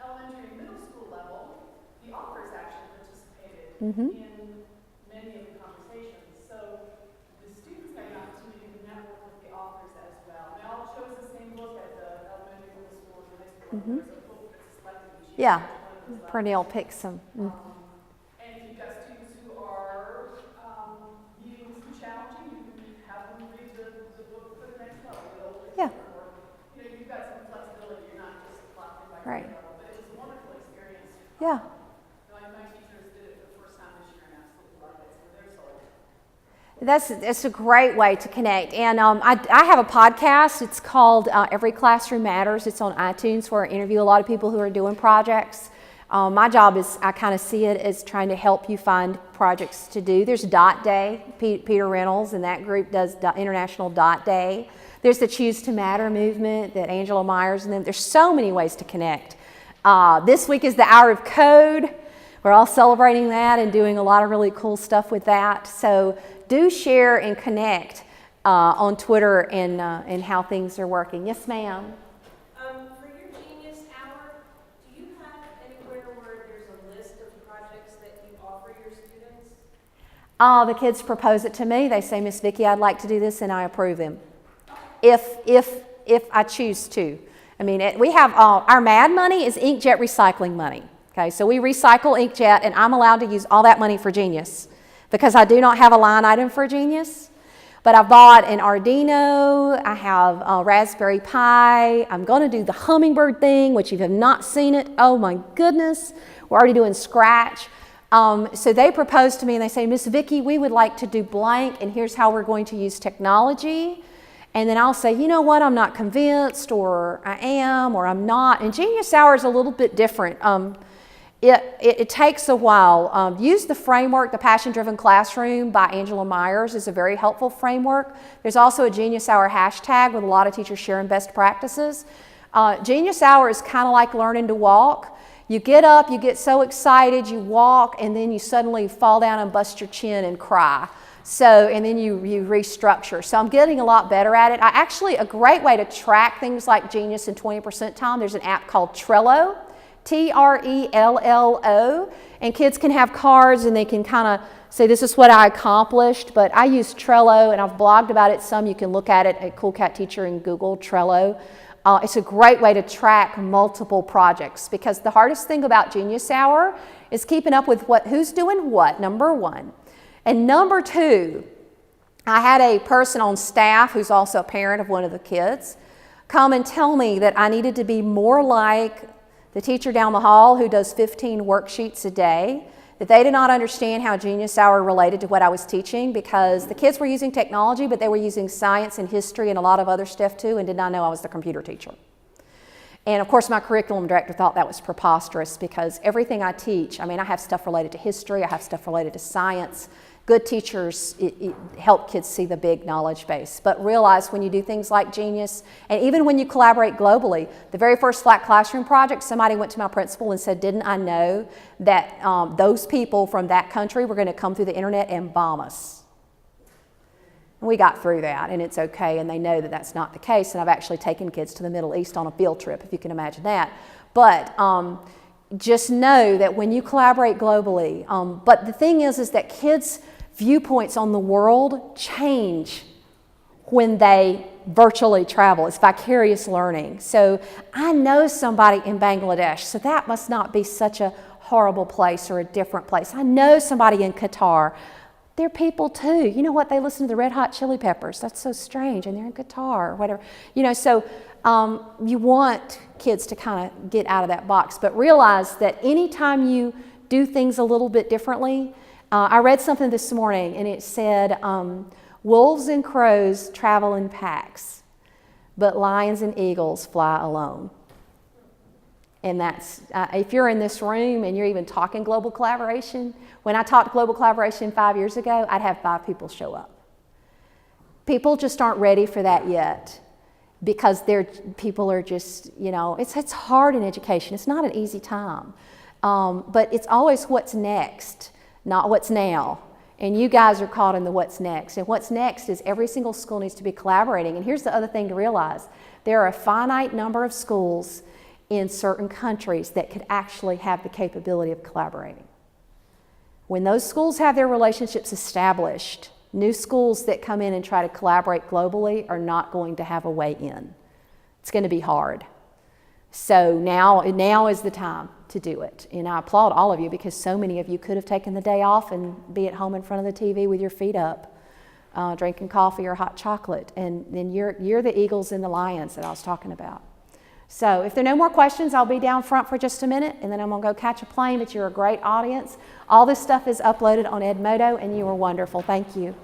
elementary and middle school level, the authors actually participated in many of the conversations. So the students had an opportunity to network with the authors as well. They all chose the same book at the elementary and middle school and high school. There's a book that's selected each year. Yeah, Pernille picks some. And if you've got students who are needing some challenging, you can have them read the book for the next level. Yeah. Or, you've got some flexibility. You're not just locked in by Right. grade level. But it was a wonderful experience. Yeah. My teachers did it for the first time this year and absolutely loved it. So they're sold. That's a great way to connect. And I have a podcast. It's called Every Classroom Matters. It's on iTunes where I interview a lot of people who are doing projects. My job is, I kind of see it as trying to help you find projects to do. There's Dot Day. Peter Reynolds and that group does International Dot Day. There's the Choose to Matter movement that Angela Myers and them. There's so many ways to connect. This week is the Hour of Code. We're all celebrating that and doing a lot of really cool stuff with that. So do share and connect on Twitter and how things are working. Yes, ma'am. For your Genius Hour, do you have anywhere where there's a list of projects that you offer your students? The kids propose it to me. They say, Miss Vicki, I'd like to do this, and I approve them. If I choose to. I mean, we have our MAD money is inkjet recycling money. Okay, so we recycle inkjet, and I'm allowed to use all that money for Genius because I do not have a line item for Genius. But I bought an Arduino, I have a Raspberry Pi, I'm going to do the Hummingbird thing, which if you have not seen it, oh my goodness, we're already doing Scratch. So they propose to me and they say, Miss Vicki, we would like to do blank, and here's how we're going to use technology. And then I'll say, you know what, I'm not convinced, or I am, or I'm not. And Genius Hour is a little bit different. It takes a while. Use the framework, the Passion-Driven Classroom by Angela Myers is a very helpful framework. There's also a Genius Hour hashtag with a lot of teachers sharing best practices. Genius Hour is kind of like learning to walk. You get up, you get so excited, you walk, and then you suddenly fall down and bust your chin and cry. So, and then you restructure. So I'm getting a lot better at it. A great way to track things like Genius and 20% time, there's an app called Trello, Trello, and kids can have cards and they can kind of say, this is what I accomplished, but I use Trello and I've blogged about it some. You can look at it at Cool Cat Teacher and Google Trello. It's a great way to track multiple projects, because the hardest thing about Genius Hour is keeping up with who's doing what, number one. And number two, I had a person on staff who's also a parent of one of the kids come and tell me that I needed to be more like the teacher down the hall who does 15 worksheets a day, that they did not understand how Genius Hour related to what I was teaching, because the kids were using technology, but they were using science and history and a lot of other stuff too, and did not know I was the computer teacher. And of course, my curriculum director thought that was preposterous, because everything I teach, I mean, I have stuff related to history, I have stuff related to science. Good teachers help kids see the big knowledge base. But realize when you do things like Genius, and even when you collaborate globally, the very first Flat Classroom project, somebody went to my principal and said, didn't I know that those people from that country were going to come through the internet and bomb us? And we got through that, and it's okay, and they know that that's not the case. And I've actually taken kids to the Middle East on a field trip, if you can imagine that. But just know that when you collaborate globally, but the thing is that kids' viewpoints on the world change when they virtually travel. It's vicarious learning. So I know somebody in Bangladesh, so that must not be such a horrible place or a different place. I know somebody in Qatar. They're people too. You know what? They listen to the Red Hot Chili Peppers. That's so strange. And they're in Qatar or whatever. You know, so you want kids to kind of get out of that box. But realize that anytime you do things a little bit differently, I read something this morning and it said, wolves and crows travel in packs, but lions and eagles fly alone. And that's, if you're in this room and you're even talking global collaboration, when I talked global collaboration 5 years ago, I'd have 5 people show up. People just aren't ready for that yet, because people are just, you know, it's hard in education. It's not an easy time, but it's always what's next, not what's now. And you guys are caught in the what's next. And what's next is every single school needs to be collaborating. And here's the other thing to realize. There are a finite number of schools in certain countries that could actually have the capability of collaborating. When those schools have their relationships established, new schools that come in and try to collaborate globally are not going to have a way in. It's going to be hard. So now is the time to do it. And I applaud all of you, because so many of you could have taken the day off and be at home in front of the TV with your feet up, drinking coffee or hot chocolate. And then you're the eagles and the lions that I was talking about. So if there are no more questions, I'll be down front for just a minute, and then I'm going to go catch a plane, but you're a great audience. All this stuff is uploaded on Edmodo, and you are wonderful. Thank you.